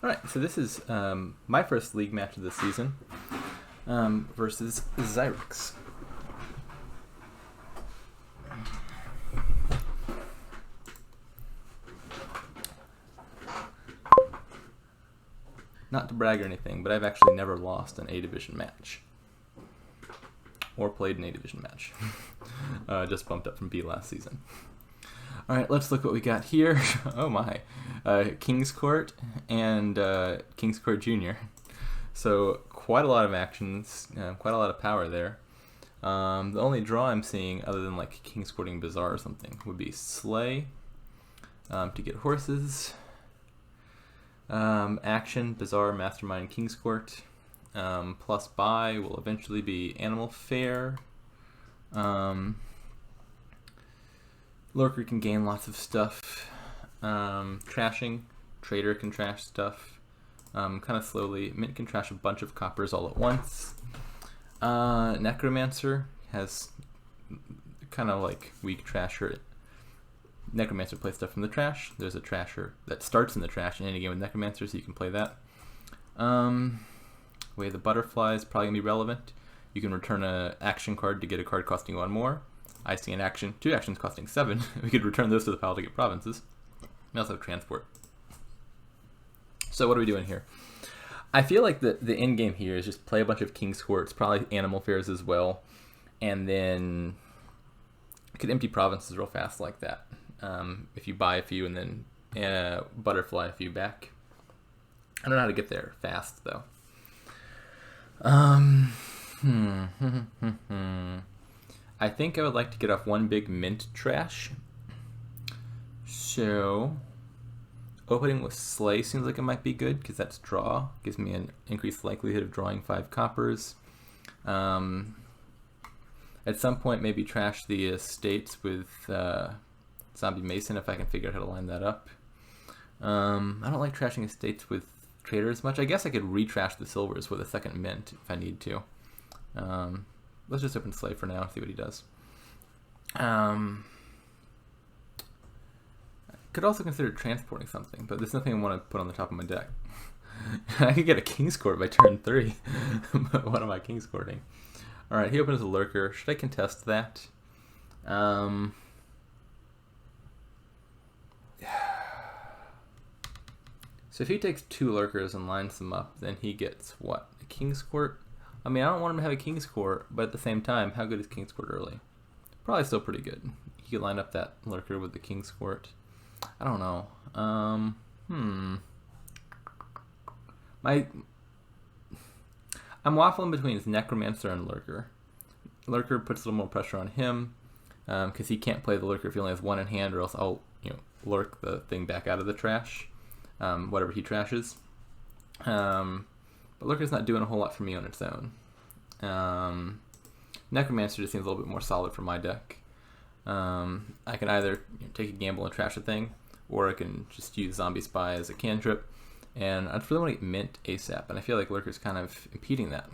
Alright, so this is my first league match of the season versus Xyrix. Not to brag or anything, but I've actually never lost an A-Division match. Or played an A-Division match. Just bumped up from B last season. Alright, let's look what we got here. Oh my. King's Court and King's Court Jr. So quite a lot of actions, quite a lot of power there. The only draw I'm seeing, other than like King's Courting Bazaar or something, would be Slay to get horses. Action, Bazaar, Mastermind, King's Court. Plus buy will eventually be Animal Fair. Lurker can gain lots of stuff. Trashing, Trader can trash stuff kind of slowly. Mint can trash a bunch of coppers all at once. Necromancer has kind of like weak trasher. Necromancer plays stuff from the trash. There's a trasher that starts in the trash in any game with Necromancer, so you can play that. Way the Butterfly is probably going to be relevant. You can return an action card to get a card costing 1 more. I see an action, 2 actions costing 7. We could return those to the pile to get provinces. We also have Transport. So what are we doing here? I feel like the end game here is just play a bunch of King's Courts, probably Animal Fairs as well, and then you could empty provinces real fast like that. If you buy a few and then Butterfly a few back. I don't know how to get there fast though. I think I would like to get off one big mint trash. So opening with Slay seems like it might be good because that's draw. Gives me an increased likelihood of drawing 5 coppers. At some point maybe trash the estates with Zombie Mason if I can figure out how to line that up. I don't like trashing estates with Trader as much. I guess I could retrash the silvers with a second mint if I need to. Let's just open Slay for now and see what he does. Could also consider transporting something, but there's nothing I want to put on the top of my deck. I could get a King's Court by turn 3, but what am I King's Courting? Alright, he opens a Lurker. Should I contest that? So if he takes 2 Lurkers and lines them up, then he gets what? A King's Court? I mean, I don't want him to have a King's Court, but at the same time, how good is King's Court early? Probably still pretty good. He could line up that Lurker with the King's Court. I don't know. I'm waffling between his Necromancer and Lurker. Lurker puts a little more pressure on him because he can't play the Lurker if he only has 1 in hand, or else I'll lurk the thing back out of the trash, whatever he trashes. But Lurker's not doing a whole lot for me on its own. Necromancer just seems a little bit more solid for my deck. I can either take a gamble and trash a thing, or I can just use Zombie Spy as a cantrip. And I just really want to get mint ASAP, and I feel like Lurker's kind of impeding that.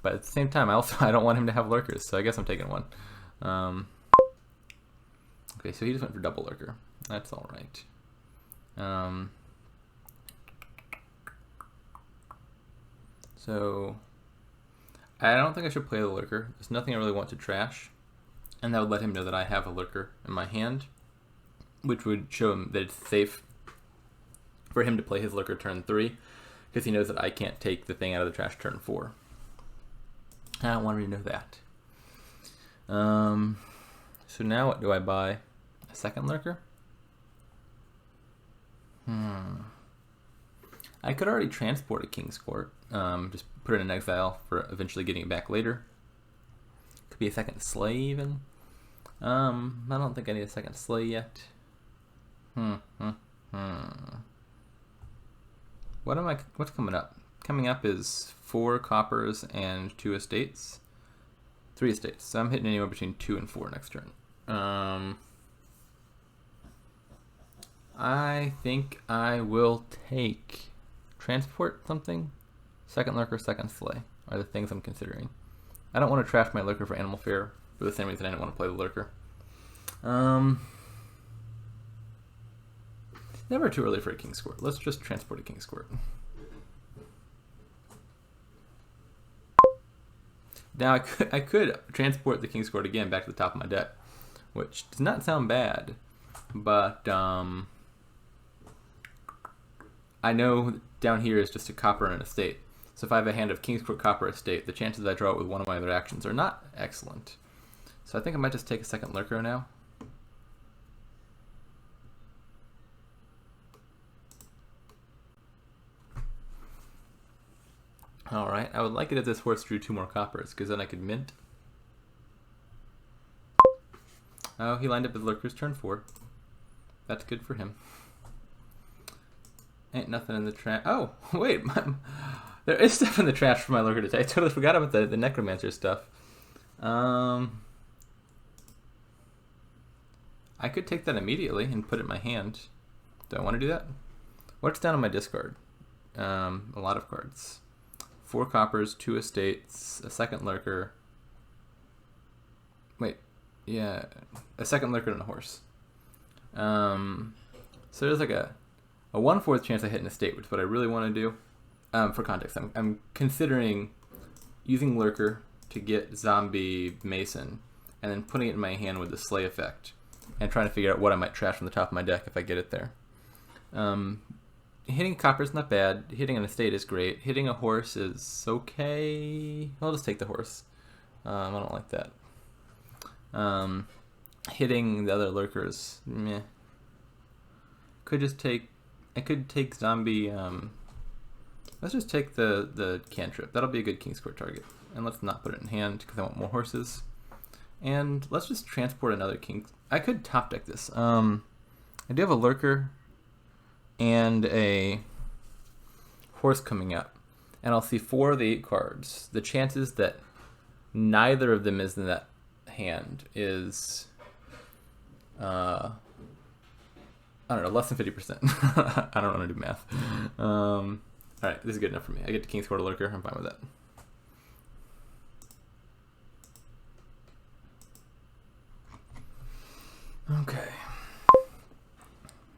But at the same time, I don't want him to have Lurkers, so I guess I'm taking one. Okay, so he just went for double Lurker. That's all right. So I don't think I should play the Lurker. There's nothing I really want to trash, and that would let him know that I have a Lurker in my hand, which would show him that it's safe for him to play his Lurker turn 3, because he knows that I can't take the thing out of the trash turn 4. I don't want him to know that. So now what do I buy? A second Lurker? I could already transport a King's Court. Just put it in exile for eventually getting it back later. Could be a second Slay even. I don't think I need a second Slay yet. What's coming up? Coming up is 4 coppers and 2 estates. 3 estates. So I'm hitting anywhere between 2 and 4 next turn. I think I will take transport something. Second Lurker, second Slay are the things I'm considering. I don't want to trash my Lurker for Animal Fair for the same reason I didn't want to play the Lurker. Never too early for a King's Court. Let's just transport a King's Court. Now I could transport the King's Court again back to the top of my deck, which does not sound bad, but I know down here is just a copper and an estate. So if I have a hand of King's Court, copper, estate, the chances I draw it with one of my other actions are not excellent. So I think I might just take a second lurker now. Alright, I would like it if this horse drew 2 more coppers, because then I could mint. Oh, he lined up with lurkers turn 4. That's good for him. Ain't nothing in the trash. Oh, wait. There is stuff in the trash for my lurker today. I totally forgot about the necromancer stuff. I could take that immediately and put it in my hand. Do I want to do that? What's down on my discard? A lot of cards. 4 coppers, 2 estates, a second lurker. Wait, yeah, a second lurker and a horse. So there's like a 1/4 chance I hit an estate, which is what I really want to do. For context, I'm considering using lurker to get zombie mason, and then putting it in my hand with the slay effect, and trying to figure out what I might trash from the top of my deck if I get it there. Hitting copper is not bad. Hitting an estate is great. Hitting a horse is okay. I'll just take the horse. I don't like that. Hitting the other lurkers, meh. Could just take. I could take zombie. Let's just take the cantrip. That'll be a good King's Court target. And let's not put it in hand because I want more horses. And let's just transport another king. I could top deck this. I do have a lurker and a horse coming up, and I'll see 4 of the 8 cards. The chances that neither of them is in that hand is, I don't know, less than 50%. I don't want to do math. All right, this is good enough for me. I get to King's Court a lurker. I'm fine with that. Okay.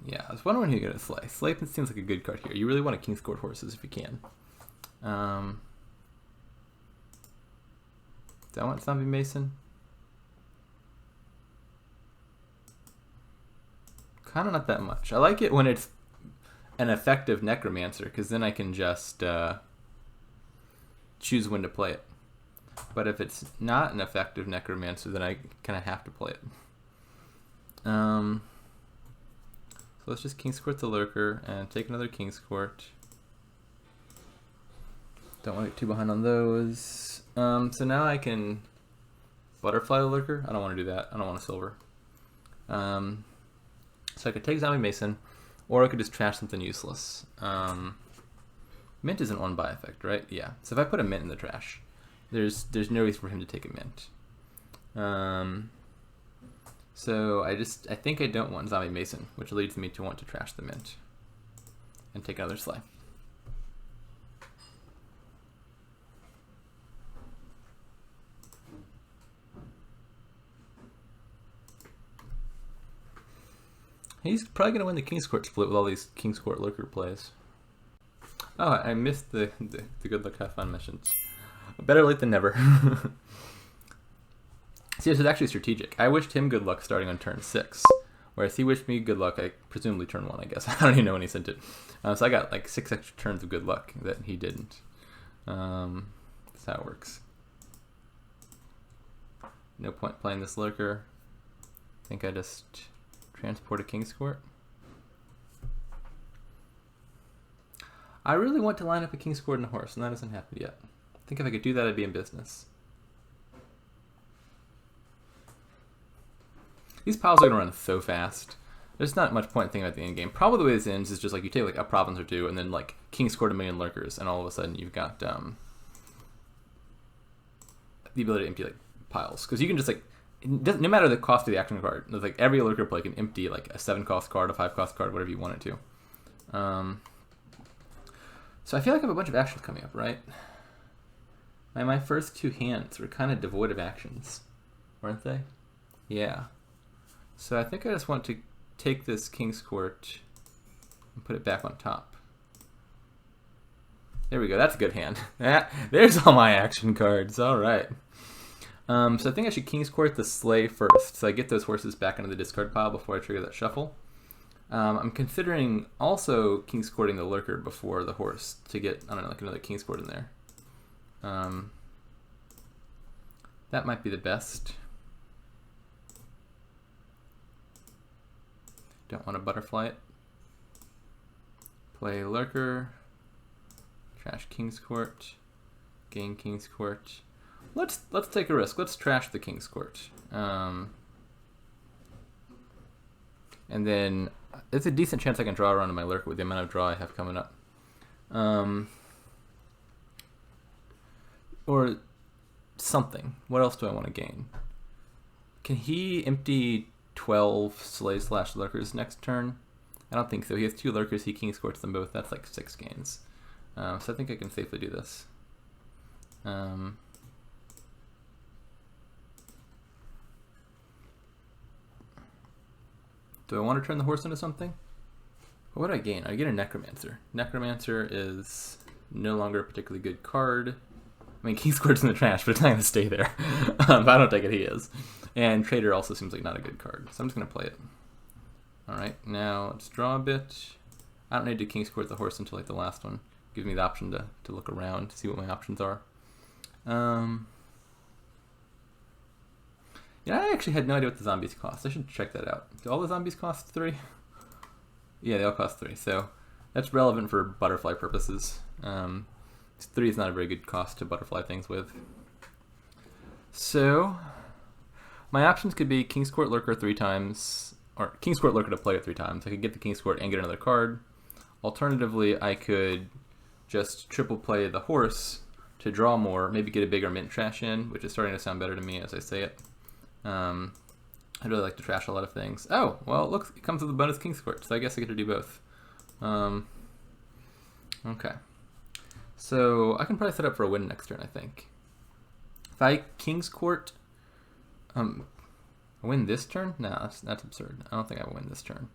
Yeah, I was wondering who you're going to slay. Slay seems like a good card here. You really want a King's Court horses if you can. Do I want Zombie Mason? Kind of not that much. I like it when it's an effective Necromancer, because then I can just choose when to play it. But if it's not an effective Necromancer, then I kind of have to play it. So let's just King's Court the lurker and take another King's Court. Don't want to get too behind on those. So now I can butterfly the lurker. I don't want to do that. I don't want a silver. So I could take Zombie Mason, or I could just trash something useless. Mint isn't one buy effect, right? Yeah. So if I put a mint in the trash, there's no reason for him to take a mint. So I think I don't want Zombie Mason, which leads me to want to trash the mint and take another slay. He's probably going to win the King's Court split with all these King's Court lurker plays. Oh, I missed the good luck have fun missions. Better late than never. See, this is actually strategic. I wished him good luck starting on turn 6, whereas he wished me good luck, presumably turn 1, I guess. I don't even know when he sent it. So I got like 6 extra turns of good luck that he didn't. That's how it works. No point playing this lurker. I think I just transport a King's Court. I really want to line up a King's Court and a horse, and that hasn't happened yet. I think if I could do that, I'd be in business. These piles are going to run so fast. There's not much point thinking about the end game. Probably the way this ends is just like you take like a province or 2, and then like King's Court a million lurkers, and all of a sudden you've got the ability to empty like piles. Because you can just like, no matter the cost of the action card, there's like every lurker play can empty like a 7-cost card, a 5-cost card, whatever you want it to. So I feel like I have a bunch of actions coming up, right? My first 2 hands were kind of devoid of actions, weren't they? Yeah. So I think I just want to take this King's Court and put it back on top. There we go. That's a good hand. There's all my action cards. All right. So I think I should King's Court the Sleigh first, so I get those horses back into the discard pile before I trigger that shuffle. I'm considering also King's Courting the Lurker before the horse to get, I don't know, like another King's Court in there. That might be the best. Don't want to butterfly it. Play Lurker. Trash King's Court. Gain King's Court. Let's take a risk. Let's trash the King's Court. And then it's a decent chance I can draw around to my Lurker with the amount of draw I have coming up. Or something. What else do I want to gain? Can he empty 12 Sleigh/Lurkers next turn? I don't think so. He has 2 Lurkers. He King's Courts them both. That's like 6 gains. So I think I can safely do this. Do I want to turn the horse into something? What would I gain? I get a Necromancer. Necromancer is no longer a particularly good card. I mean, King's Court's in the trash, but it's not going to stay there. But I don't take it he is. And Trader also seems like not a good card, so I'm just going to play it. Alright, now let's draw a bit. I don't need to King's Court the horse until like the last one. Gives me the option to look around, to see what my options are. Yeah, I actually had no idea what the zombies cost. I should check that out. Do all the zombies cost 3? Yeah, they all cost 3, so that's relevant for butterfly purposes. 3 is not a very good cost to butterfly things with. So, my options could be King's Court Lurker 3 times, or King's Court Lurker to play it 3 times. I could get the King's Court and get another card. Alternatively, I could just triple play the horse to draw more, maybe get a bigger mint trash in, which is starting to sound better to me as I say it. I really like to trash a lot of things. Oh, well, look, it comes with a bonus King's Court, so I guess I get to do both. Okay. So I can probably set up for a win next turn, I think. If I King's Court, win this turn? No, that's absurd. I don't think I will win this turn.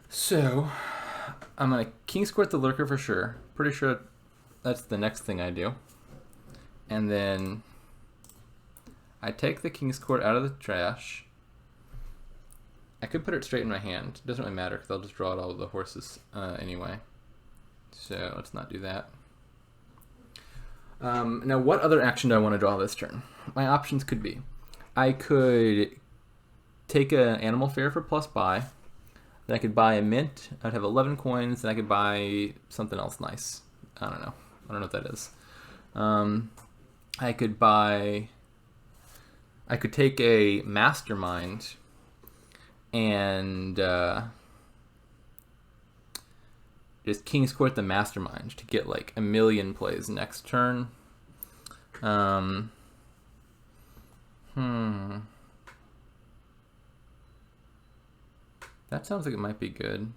So I'm gonna King's Court the Lurker for sure. Pretty sure that's the next thing I do. And then I take the King's Court out of the trash. I could put it straight in my hand. It doesn't really matter because I'll just draw it all of the horses anyway. So let's not do that. Now, what other action do I want to draw this turn? My options could be, I could take an animal fare for plus buy. Then I could buy a mint. I'd have 11 coins, and I could buy something else nice. I don't know. I don't know what that is. I could take a mastermind and just King's Court the mastermind to get like 1,000,000 plays next turn. That sounds like it might be good.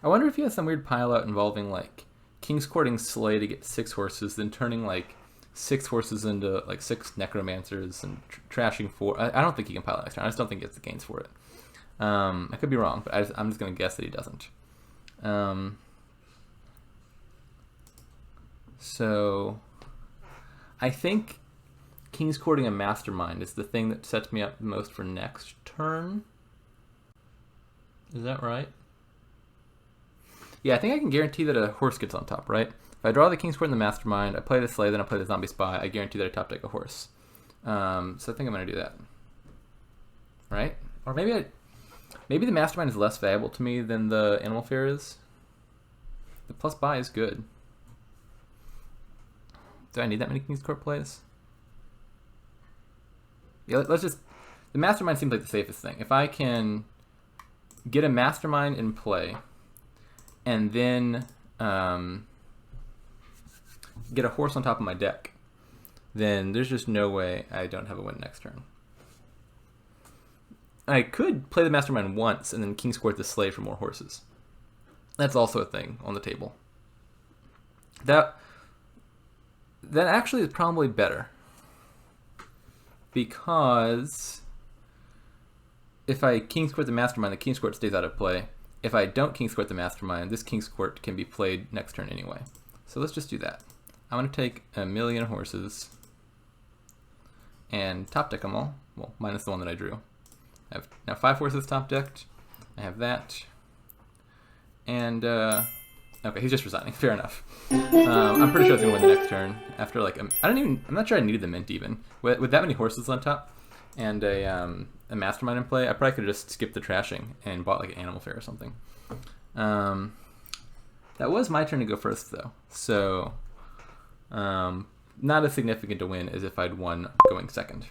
I wonder if he has some weird pile out involving like King's Courting Sleigh to get 6 horses, then turning like 6 horses into like 6 Necromancers and trashing 4. I don't think he can pile out next turn. I just don't think he gets the gains for it. I could be wrong, but I'm just going to guess that he doesn't. So I think King's Courting a Mastermind is the thing that sets me up the most for next turn. Is that right? Yeah, I think I can guarantee that a horse gets on top, right? If I draw the King's Court in the Mastermind, I play the Sleigh, then I play the Zombie Spy, I guarantee that I top deck a horse. So I think I'm going to do that. Right? Or maybe the Mastermind is less valuable to me than the Animal Fare is. The plus buy is good. Do I need that many King's Court plays? Yeah, let's just... The Mastermind seems like the safest thing. If I can get a Mastermind in play, and then get a horse on top of my deck, then there's just no way I don't have a win next turn. I could play the Mastermind once and then King's Court the Sleigh for more horses. That's also a thing on the table. That actually is probably better, because if I King's Court the Mastermind, the King's Court stays out of play. If I don't King's Court the Mastermind, this King's Court can be played next turn anyway. So let's just do that. I'm going to take 1,000,000 horses and top deck them all. Well, minus the one that I drew. I have now 5 horses top decked. I have that. And, okay, he's just resigning. Fair enough. I'm pretty sure I was going to win the next turn. After, like, I'm not sure I needed the mint even. With that many horses on top and a Mastermind in play, I probably could have just skipped the trashing and bought, like, an Animal Fair or something. That was my turn to go first, though. So, not as significant to win as if I'd won going second.